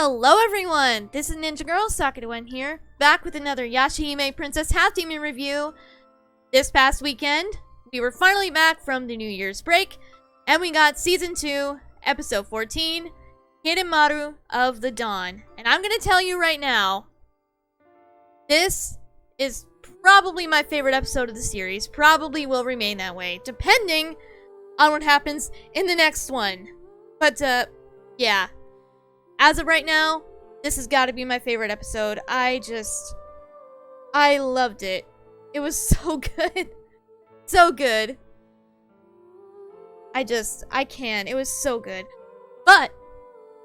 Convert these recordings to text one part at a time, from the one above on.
Hello everyone! This is Ninja Girl Sakura here, back with another Yashahime Princess Half Demon review. This past weekend, we were finally back from the New Year's break, and we got Season 2, Episode 14, Kirinmaru of the Dawn. And I'm gonna tell you right now, this is probably my favorite episode of the series, probably will remain that way, depending on what happens in the next one. But, yeah. As of right now, this has got to be my favorite episode. I loved it. It was so good. So good. I can't. It was so good. But,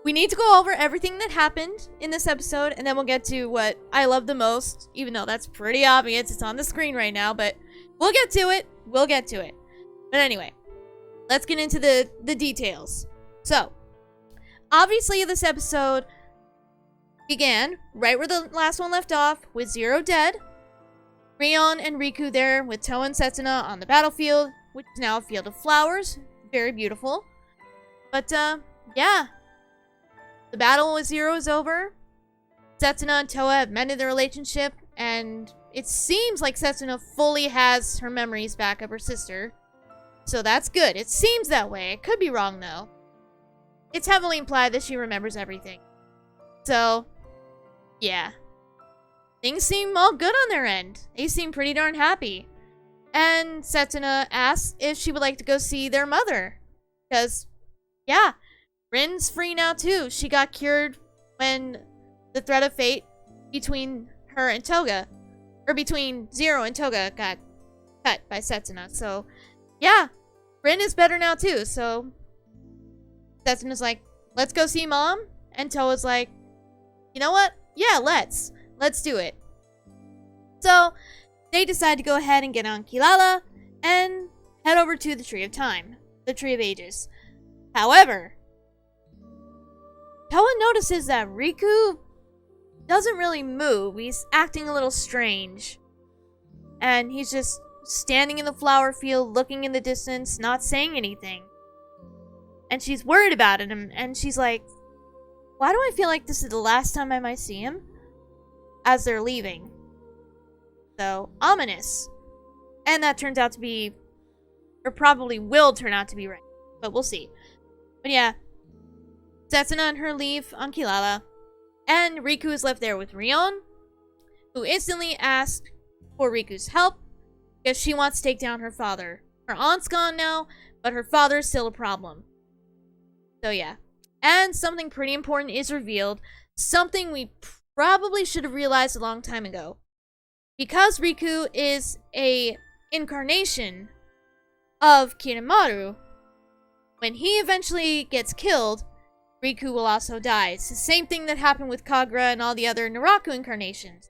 we need to go over everything that happened in this episode, and then we'll get to what I love the most, even though that's pretty obvious. It's on the screen right now, but we'll get to it. We'll get to it. But anyway, let's get into the details. So, obviously, this episode began right where the last one left off, with Zero dead, Rion and Riku there with Towa and Setsuna on the battlefield, which is now a field of flowers. Very beautiful. But, yeah. The battle with Zero is over. Setsuna and Towa have mended their relationship, and it seems like Setsuna fully has her memories back of her sister. So that's good. It seems that way. It could be wrong, though. It's heavily implied that she remembers everything. So, yeah. Things seem all good on their end. They seem pretty darn happy. And Setsuna asks if she would like to go see their mother. Because, yeah, Rin's free now too. She got cured when the thread of fate between her and Toga, or between Zero and Toga, got cut by Setsuna. So, yeah, Rin is better now too, so Setsuna's like, let's go see Mom. And Towa's like, you know what? Yeah, let's do it. So, they decide to go ahead and get on Kilala and head over to the Tree of Time, the Tree of Ages. However, Towa notices that Riku doesn't really move. He's acting a little strange. And he's just standing in the flower field, looking in the distance, not saying anything. And she's worried about it, and she's like, why do I feel like this is the last time I might see him? As they're leaving. So, ominous. And that turns out to be, or probably will turn out to be right. But we'll see. But yeah, Setsuna and her leave on Kilala, and Riku is left there with Rion, who instantly asks for Riku's help, because she wants to take down her father. Her aunt's gone now, but her father is still a problem. So yeah. And something pretty important is revealed. Something we probably should have realized a long time ago. Because Riku is a incarnation of Kirinmaru, when he eventually gets killed, Riku will also die. It's the same thing that happened with Kagura and all the other Naraku incarnations.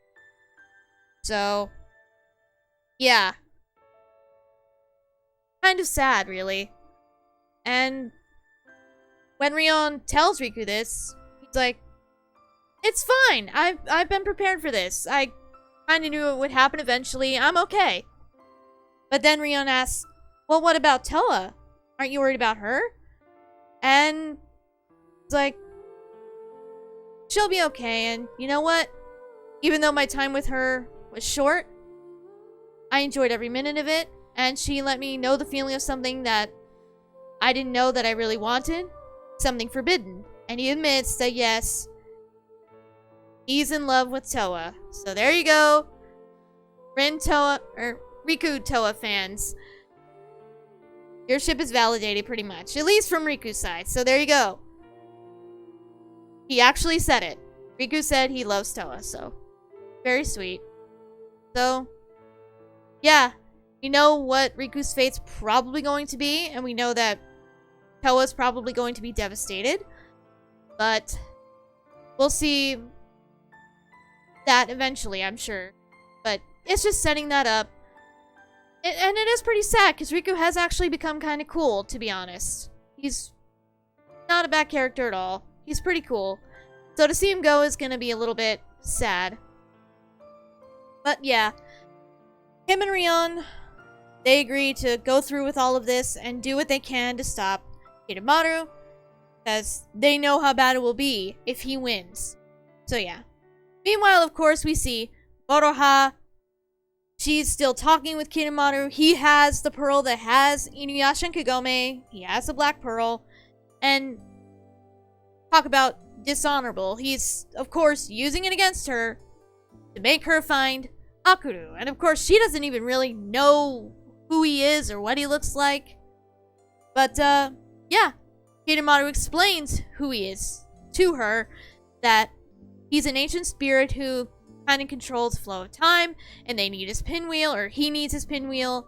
So, yeah. Kind of sad, really. And when Rion tells Riku this, he's like, it's fine. I've been prepared for this. I kind of knew it would happen eventually. I'm okay. But then Rion asks, well, what about Towa? Aren't you worried about her? And it's like, she'll be okay. And you know what? Even though my time with her was short, I enjoyed every minute of it. And she let me know the feeling of something that I didn't know that I really wanted. Something forbidden. And he admits that yes, he's in love with Towa. So there you go. Riku Towa fans. Your ship is validated pretty much. At least from Riku's side. So there you go. He actually said it. Riku said he loves Towa, so very sweet. So, yeah. We know what Riku's fate's probably going to be, and we know that Towa's probably going to be devastated, but we'll see that eventually, I'm sure. But it's just setting that up. And it is pretty sad, because Riku has actually become kind of cool, to be honest. He's not a bad character at all. He's pretty cool. So to see him go is going to be a little bit sad. But yeah, him and Rion, they agree to go through with all of this and do what they can to stop Kirinmaru. because they know how bad it will be if he wins. So yeah. Meanwhile, of course, we see Moroha. She's still talking with Kirinmaru. He has the pearl that has Inuyasha and Kagome. He has the black pearl. And talk about dishonorable. He's, of course, using it against her to make her find Akuru. And of course, she doesn't even really know who he is or what he looks like. But, yeah. Kirinmaru explains who he is to her, that he's an ancient spirit who kind of controls the flow of time, and they need his pinwheel, or he needs his pinwheel.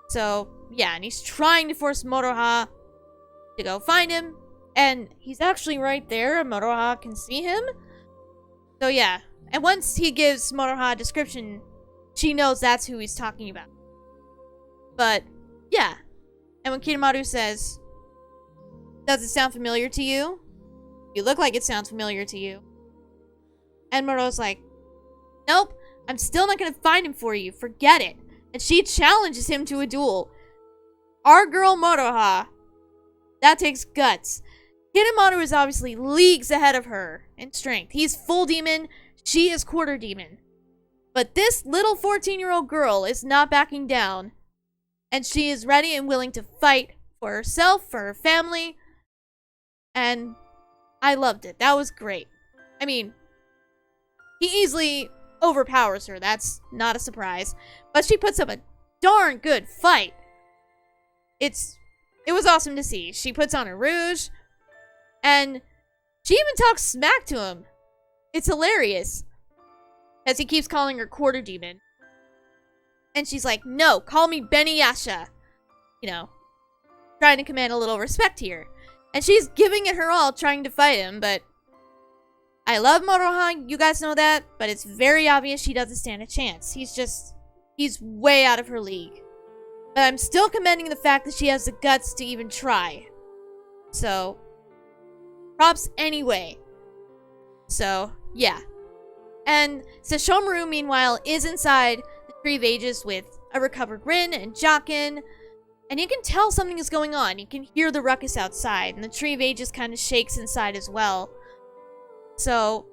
So, yeah, and he's trying to force Moruha to go find him, and he's actually right there, and Moruha can see him. So, yeah, and once he gives Moruha a description, she knows that's who he's talking about. But, yeah, and when Kirinmaru says, "Does it sound familiar to you? You look like it sounds familiar to you." And Moruha's like, "Nope, I'm still not gonna find him for you. Forget it." And she challenges him to a duel. Our girl Moruha, that takes guts. Kirinmaru is obviously leagues ahead of her in strength. He's full demon, she is quarter demon. But this little 14-year-old girl is not backing down. And she is ready and willing to fight for herself, for her family. And I loved it. That was great. I mean, he easily overpowers her. That's not a surprise. But she puts up a darn good fight. It was awesome to see. She puts on her rouge. And she even talks smack to him. It's hilarious. As he keeps calling her quarter demon. And she's like, "No, call me Beniyasha." You know, trying to command a little respect here. And she's giving it her all, trying to fight him, but I love Moruha, you guys know that, but it's very obvious she doesn't stand a chance. He's way out of her league. But I'm still commending the fact that she has the guts to even try. So, props anyway. So, yeah. And Sesshomaru, meanwhile, is inside the Tree of Ages with a recovered Rin and Jakin. And you can tell something is going on. You can hear the ruckus outside. And the Tree of Ages kind of shakes inside as well. So,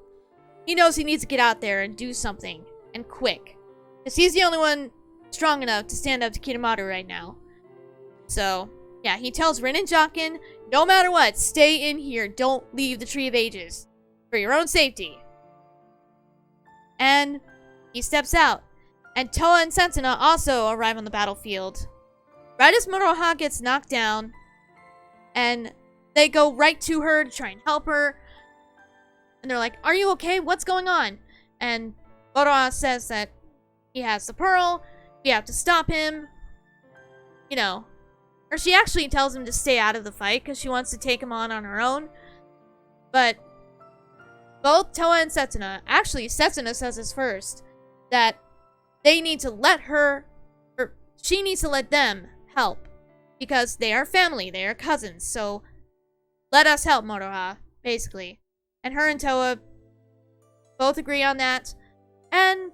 he knows he needs to get out there and do something. And quick. Because he's the only one strong enough to stand up to Kirinmaru right now. So, yeah, he tells Rin and Jakin, no matter what, stay in here. Don't leave the Tree of Ages. For your own safety. And he steps out. And Towa and Setsuna also arrive on the battlefield. Right as Moruha gets knocked down. And they go right to her to try and help her. And they're like, "Are you okay? What's going on?" And Moruha says that he has the pearl. We have to stop him. You know. Or she actually tells him to stay out of the fight because she wants to take him on her own. But both Towa and Setsuna, actually Setsuna says this first, that they need to let her, or she needs to let them help. Because they are family, they are cousins, so let us help Moruha, basically. And her and Towa both agree on that, and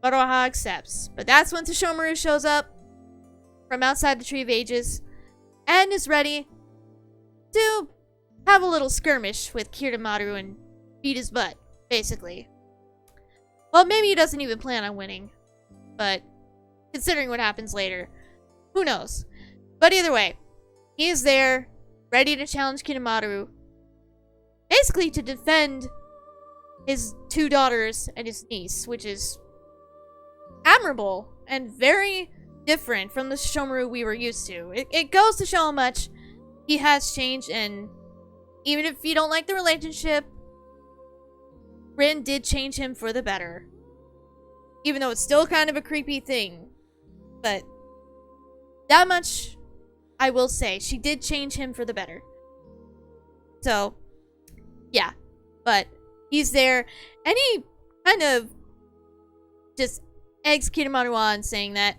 Moruha accepts. But that's when Sesshomaru shows up from outside the Tree of Ages, and is ready to have a little skirmish with Kirinmaru and beat his butt, basically. Well, maybe he doesn't even plan on winning, but considering what happens later, who knows? But either way, he is there, ready to challenge Kirinmaru, basically to defend his two daughters and his niece, which is admirable and very different from the Sesshomaru we were used to. It goes to show how much he has changed, and even if you don't like the relationship, Rin did change him for the better. Even though it's still kind of a creepy thing. But that much I will say. She did change him for the better. So, yeah. But he's there, and he kind of just eggs Kirinmaru on, saying that,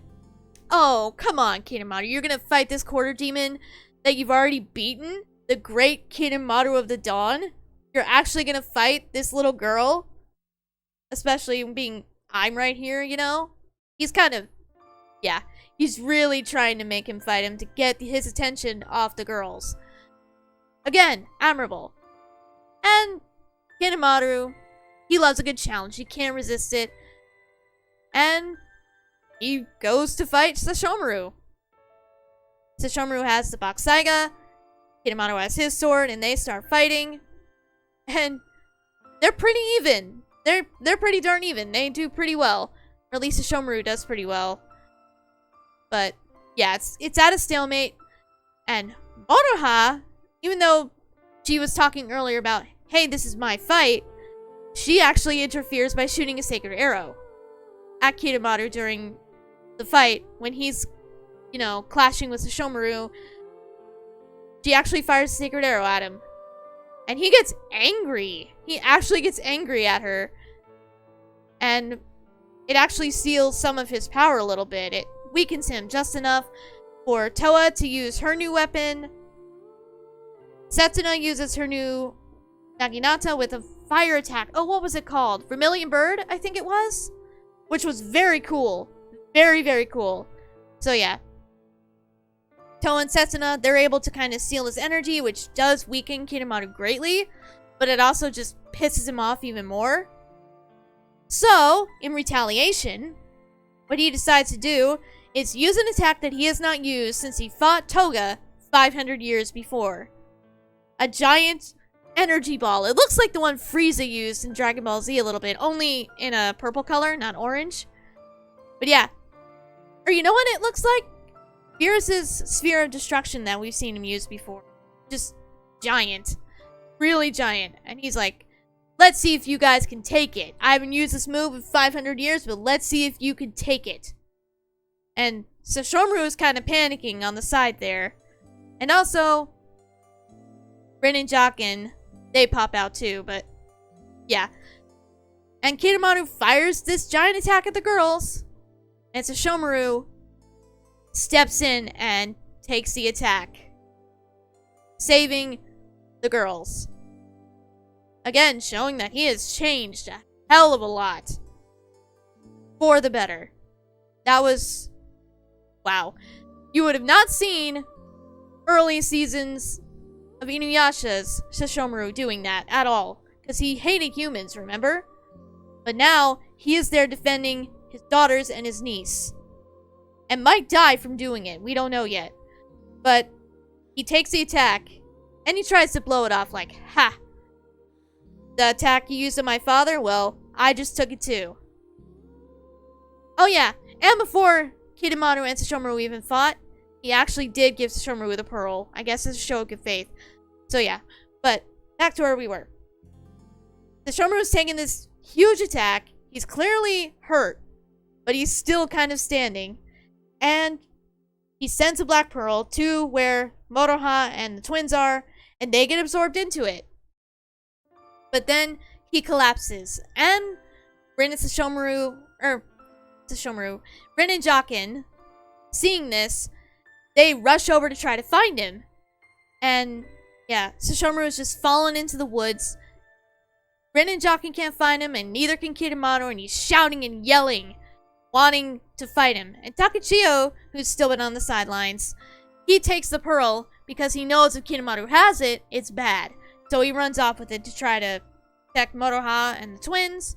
"Oh, come on, Kirinmaru. You're gonna fight this quarter demon that you've already beaten? The great Kirinmaru of the Dawn? You're actually gonna fight this little girl? Especially being I'm right here, you know?" He's kind of, yeah, he's really trying to make him fight him to get his attention off the girls. Again, admirable. And Kirinmaru, he loves a good challenge. He can't resist it. And he goes to fight Sesshomaru. Sesshomaru has the Boksaiga. Kirinmaru has his sword, and they start fighting. And they're pretty even. They're pretty darn even. They do pretty well. Or at least Sesshomaru does pretty well. But yeah, it's at a stalemate. And Moruha, even though she was talking earlier about, hey, this is my fight, she actually interferes by shooting a sacred arrow at Kirinmaru during the fight when he's, you know, clashing with Sesshomaru. She actually fires a sacred arrow at him. And he gets angry. He actually gets angry at her. And it actually seals some of his power a little bit. It weakens him just enough for Towa to use her new weapon. Setsuna uses her new Naginata with a fire attack. Oh, what was it called? Vermilion Bird, I think it was? Which was very cool. Very, very cool. So yeah. Towa and Setsuna, they're able to kind of seal his energy, which does weaken Kirinmaru greatly, but it also just pisses him off even more. So, in retaliation, what he decides to do is use an attack that he has not used since he fought Toga 500 years before. A giant energy ball. It looks like the one Frieza used in Dragon Ball Z a little bit, only in a purple color, not orange. But yeah. Or you know what it looks like? Beerus' Sphere of Destruction that we've seen him use before. Just giant. Really giant. And he's like, let's see if you guys can take it. I haven't used this move in 500 years, but let's see if you can take it. And Sesshomaru is kind of panicking on the side there. And also, Rin and Jaken, they pop out too, but yeah. And Kirinmaru fires this giant attack at the girls. And Sesshomaru steps in and takes the attack, saving the girls. Again, showing that he has changed a hell of a lot for the better. That was, wow. You would have not seen early seasons of Inuyasha's Sesshomaru doing that at all, because he hated humans, remember? But now, he is there defending his daughters and his niece. And might die from doing it. We don't know yet. But he takes the attack, and he tries to blow it off like, ha! The attack you used on my father? Well, I just took it too. Oh yeah, and before Kirinmaru and Sesshomaru even fought, he actually did give Sesshomaru the pearl. I guess as a show of good faith. So yeah, but back to where we were. Sesshomaru's taking this huge attack. He's clearly hurt, but he's still kind of standing. And he sends a black pearl to where Moruha and the twins are, and they get absorbed into it. But then he collapses, and Rin and Sesshomaru, Rin and Jaken, seeing this, they rush over to try to find him. And yeah, Sesshomaru is just fallen into the woods. Rin and Jaken can't find him, and neither can Kirinmaru, and he's shouting and yelling, wanting to fight him. And Takachio, who's still been on the sidelines, he takes the pearl because he knows if Kirinmaru has it, it's bad. So he runs off with it to try to protect Moruha and the twins,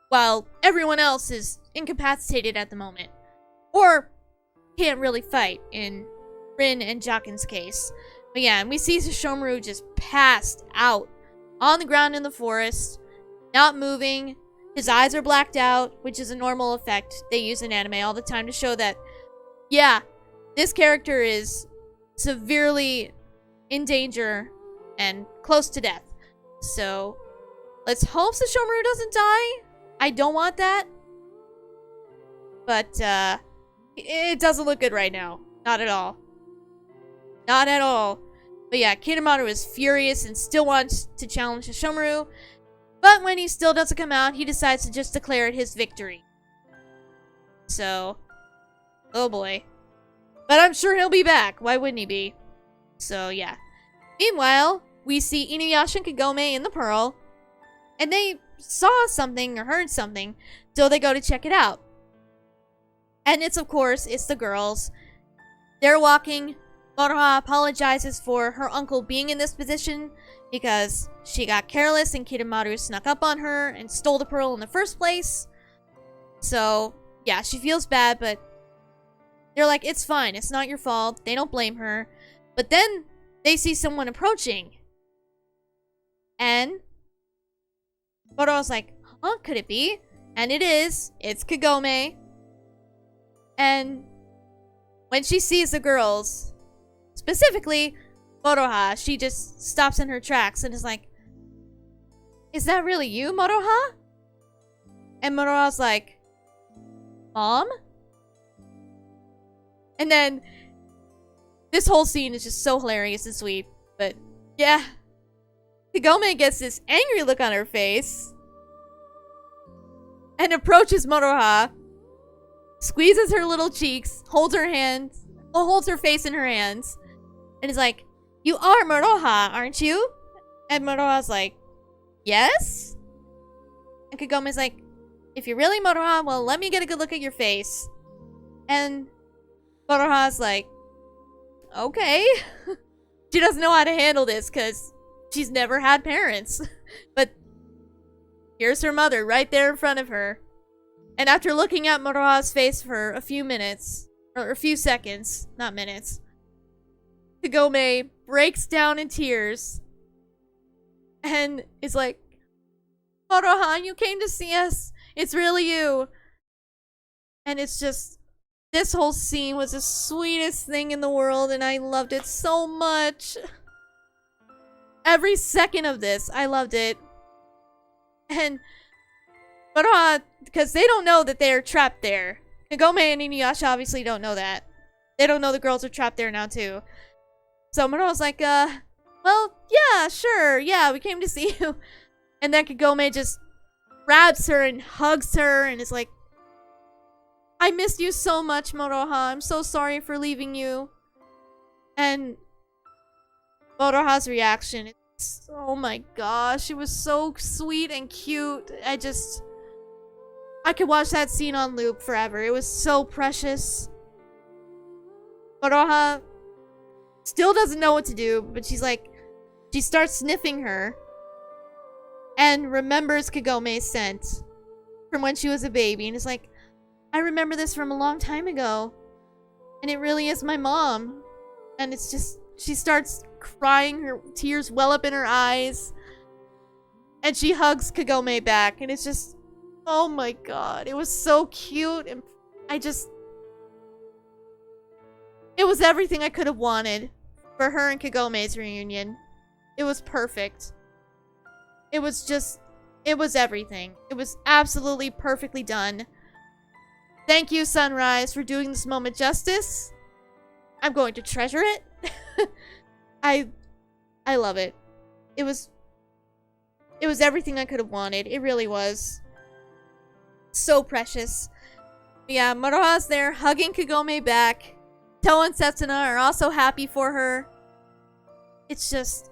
while everyone else is incapacitated at the moment. Or can't really fight in Rin and Jaken's case. But yeah, and we see Sesshomaru just passed out on the ground in the forest, not moving. His eyes are blacked out, which is a normal effect they use in anime all the time to show that, yeah, this character is severely in danger and close to death. So, let's hope Sesshomaru doesn't die. I don't want that. But, it doesn't look good right now. Not at all. Not at all. But yeah, Kirinmaru is furious and still wants to challenge Sesshomaru. But when he still doesn't come out, he decides to just declare it his victory. So, oh boy. But I'm sure he'll be back. Why wouldn't he be? So, yeah. Meanwhile, we see Inuyasha and Kagome in the Pearl. And they saw something or heard something. So they go to check it out. And it's, of course, it's the girls. They're walking Moruha apologizes for her uncle being in this position because she got careless and Kirinmaru snuck up on her and stole the pearl in the first place. So, yeah, she feels bad, but they're like, it's fine, it's not your fault. They don't blame her. But then they see someone approaching. And Moruha's like, huh, could it be? And it is. It's Kagome. And when she sees the girls, specifically Moruha, she just stops in her tracks and is like, is that really you, Moruha? And Moruha's like, Mom? And then this whole scene is just so hilarious and sweet. But yeah, Kagome gets this angry look on her face and approaches Moruha, squeezes her little cheeks, holds her face in her hands, and is like, you are Moruha, aren't you? And Moruha's like, yes? And Kagome's like, if you're really Moruha, well, let me get a good look at your face. And Moruha's like, okay. She doesn't know how to handle this because she's never had parents. But here's her mother right there in front of her. And after looking at Moruha's face for a few minutes, or a few seconds, not minutes, Kagome breaks down in tears and is like, Moruha, you came to see us. It's really you. And it's just, this whole scene was the sweetest thing in the world and I loved it so much. Every second of this, I loved it. And Moruha, because they don't know that they're trapped there. Kagome and Inuyasha obviously don't know that. They don't know the girls are trapped there now too. So Moruha's like, well, yeah, sure, yeah, we came to see you. And then Kagome just grabs her and hugs her and is like, I missed you so much, Moruha. I'm so sorry for leaving you. And Moruha's reaction is, oh my gosh, it was so sweet and cute. I could watch that scene on loop forever. It was so precious. Moruha still doesn't know what to do, but she's like, she starts sniffing her and remembers Kagome's scent from when she was a baby and is like, I remember this from a long time ago and it really is my mom. And it's just, she starts crying, her tears well up in her eyes and she hugs Kagome back and it's just, oh my god, it was so cute and it was everything I could have wanted for her and Kagome's reunion. It was perfect. It was everything. It was absolutely perfectly done. Thank you, Sunrise, for doing this moment justice. I'm going to treasure it. I love it. It was everything I could have wanted. It really was. So precious. Yeah, Moruha's there hugging Kagome back. Towa and Setsuna are also happy for her. It's just,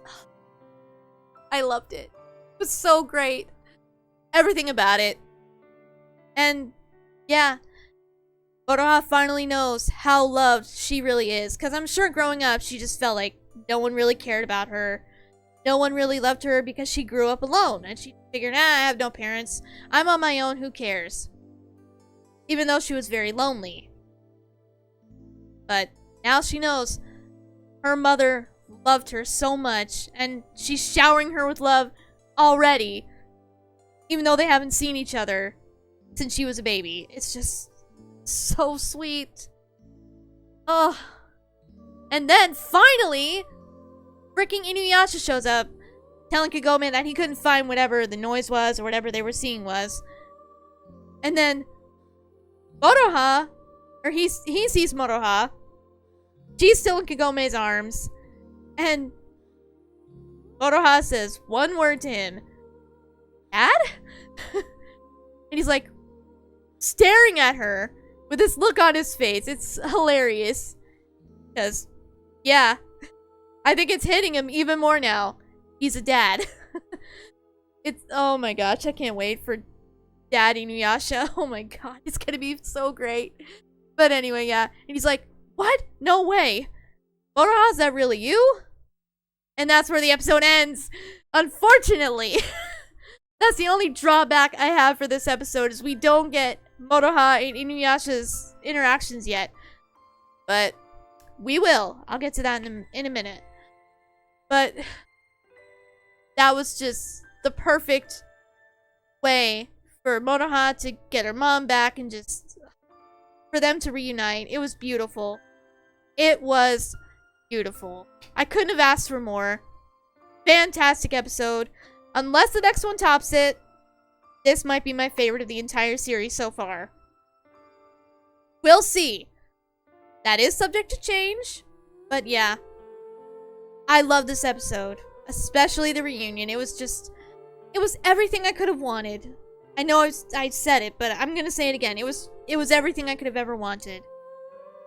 I loved it. It was so great. Everything about it. And yeah, Moruha finally knows how loved she really is. Because I'm sure growing up, she just felt like no one really cared about her. No one really loved her because she grew up alone. And she figured, I have no parents. I'm on my own, who cares? Even though she was very lonely. But now she knows her mother loved her so much. And she's showering her with love already. Even though they haven't seen each other since she was a baby. It's just so sweet. Oh. And then finally, freaking Inuyasha shows up, telling Kagome that he couldn't find whatever the noise was or whatever they were seeing was. And then Moruha, or he sees Moruha. She's still in Kagome's arms. And Moruha says one word to him. Dad? And he's like staring at her with this look on his face. It's hilarious. Because, yeah, I think it's hitting him even more now. He's a dad. It's, oh my gosh, I can't wait for Dad Inuyasha. Oh my god, it's gonna be so great. But anyway, yeah. And he's like, what? No way. Moroha, is that really you? And that's where the episode ends. Unfortunately. That's the only drawback I have for this episode, is we don't get Moruha and Inuyasha's interactions yet. But we will. I'll get to that in a minute. But that was just the perfect way for Moruha to get her mom back and just for them to reunite. It was beautiful. It was beautiful. I couldn't have asked for more. Fantastic episode. Unless the next one tops it, this might be my favorite of the entire series so far. We'll see. That is subject to change, but yeah. I love this episode, especially the reunion. It was everything I could have wanted. I know I said it, but I'm gonna say it again. It was everything I could have ever wanted.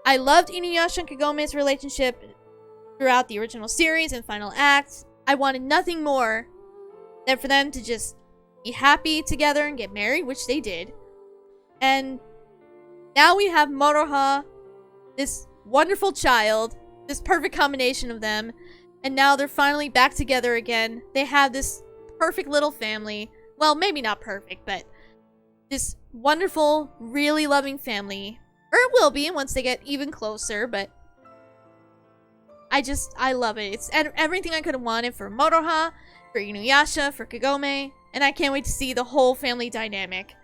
I loved Inuyasha and Kagome's relationship throughout the original series and final act. I wanted nothing more than for them to just be happy together and get married, which they did. And now we have Moruha, this wonderful child, this perfect combination of them, and now they're finally back together again. They have this perfect little family. Well, maybe not perfect, but this wonderful, really loving family. Or it will be once they get even closer, but I love it. It's everything I could have wanted for Moruha, for Inuyasha, for Kagome, and I can't wait to see the whole family dynamic.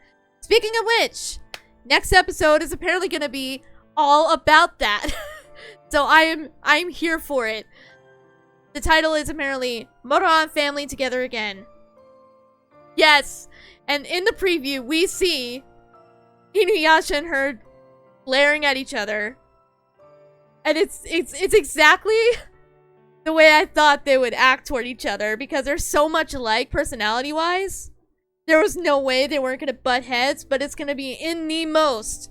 Speaking of which, next episode is apparently going to be all about that. So I'm here for it. The title is apparently Moruha and Family Together Again. Yes, and in the preview we see Inuyasha and her glaring at each other. And it's exactly the way I thought they would act toward each other, because they're so much alike personality-wise. There was no way they weren't gonna butt heads, but it's gonna be in the most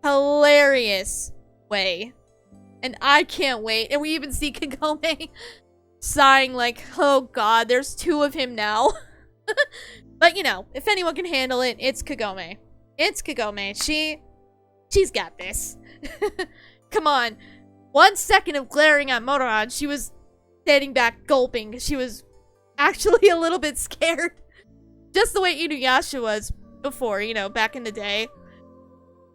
hilarious way. And I can't wait. And we even see Kagome sighing like, oh god, there's two of him now. But you know, if anyone can handle it, it's Kagome. It's Kagome. She's got this. Come on. 1 second of glaring at Moruha, and she was standing back gulping. She was actually a little bit scared. Just the way Inuyasha was before, you know, back in the day.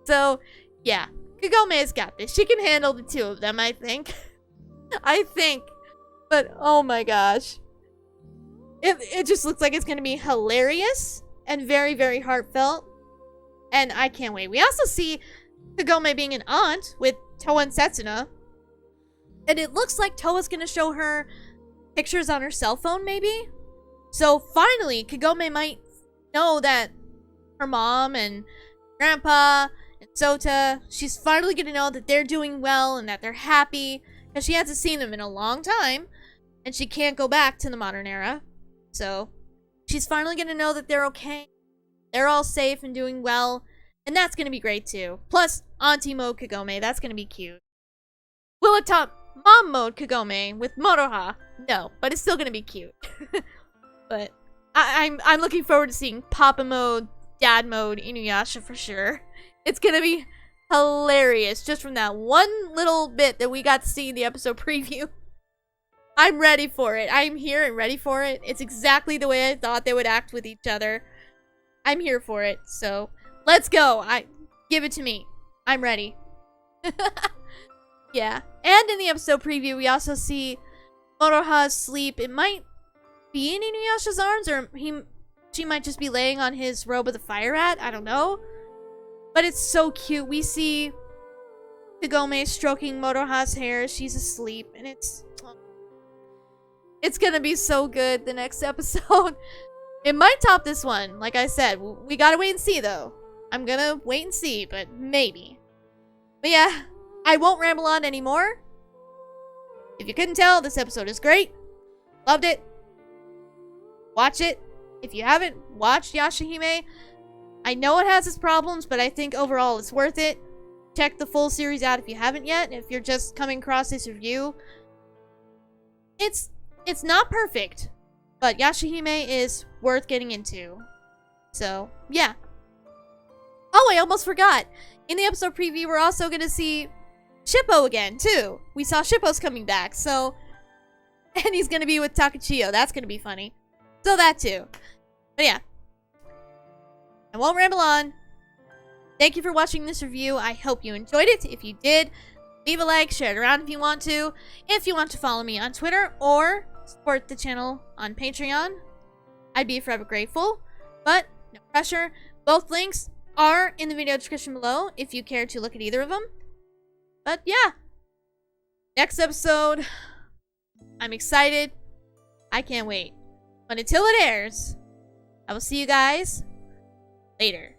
So, yeah. Kagome has got this. She can handle the two of them, I think. I think. But, oh my gosh. It just looks like it's going to be hilarious and very, very heartfelt. And I can't wait. We also see Kagome being an aunt with Towa and Setsuna. And it looks like Towa's gonna show her pictures on her cell phone, maybe? So finally, Kagome might know that her mom and grandpa and Sota, she's finally gonna know that they're doing well and that they're happy. Because she hasn't seen them in a long time. And she can't go back to the modern era. So she's finally gonna know that they're okay. They're all safe and doing well. And that's gonna be great too. Plus, Auntie Mode Kagome, that's gonna be cute. Will it top Mom Mode Kagome with Moruha? No, but it's still gonna be cute. But I'm looking forward to seeing Papa Mode, Dad Mode, Inuyasha for sure. It's gonna be hilarious just from that one little bit that we got to see in the episode preview. I'm ready for it. I'm here and ready for it. It's exactly the way I thought they would act with each other. I'm here for it, so let's go. Give it to me. I'm ready. Yeah. And in the episode preview, we also see Moruha sleep. It might be in Inuyasha's arms, or she might just be laying on his robe of the fire rat. I don't know. But it's so cute. We see Kagome stroking Moruha's hair. She's asleep, and it's gonna be so good the next episode. It might top this one. Like I said, we gotta wait and see, though. I'm gonna wait and see, but maybe. But yeah, I won't ramble on anymore. If you couldn't tell, this episode is great. Loved it. Watch it. If you haven't watched Yashahime, I know it has its problems, but I think overall it's worth it. Check the full series out if you haven't yet. If you're just coming across this review, it's not perfect, but Yashahime is worth getting into. So, yeah. Oh, I almost forgot. In the episode preview, we're also going to see Shippo again, too. We saw Shippo's coming back, so... And he's gonna be with Takachio. That's gonna be funny. So that, too. But yeah. I won't ramble on. Thank you for watching this review. I hope you enjoyed it. If you did, leave a like, share it around if you want to. If you want to follow me on Twitter or support the channel on Patreon, I'd be forever grateful. But, no pressure. Both links are in the video description below if you care to look at either of them. But yeah, next episode, I'm excited. I can't wait. But until it airs, I will see you guys later.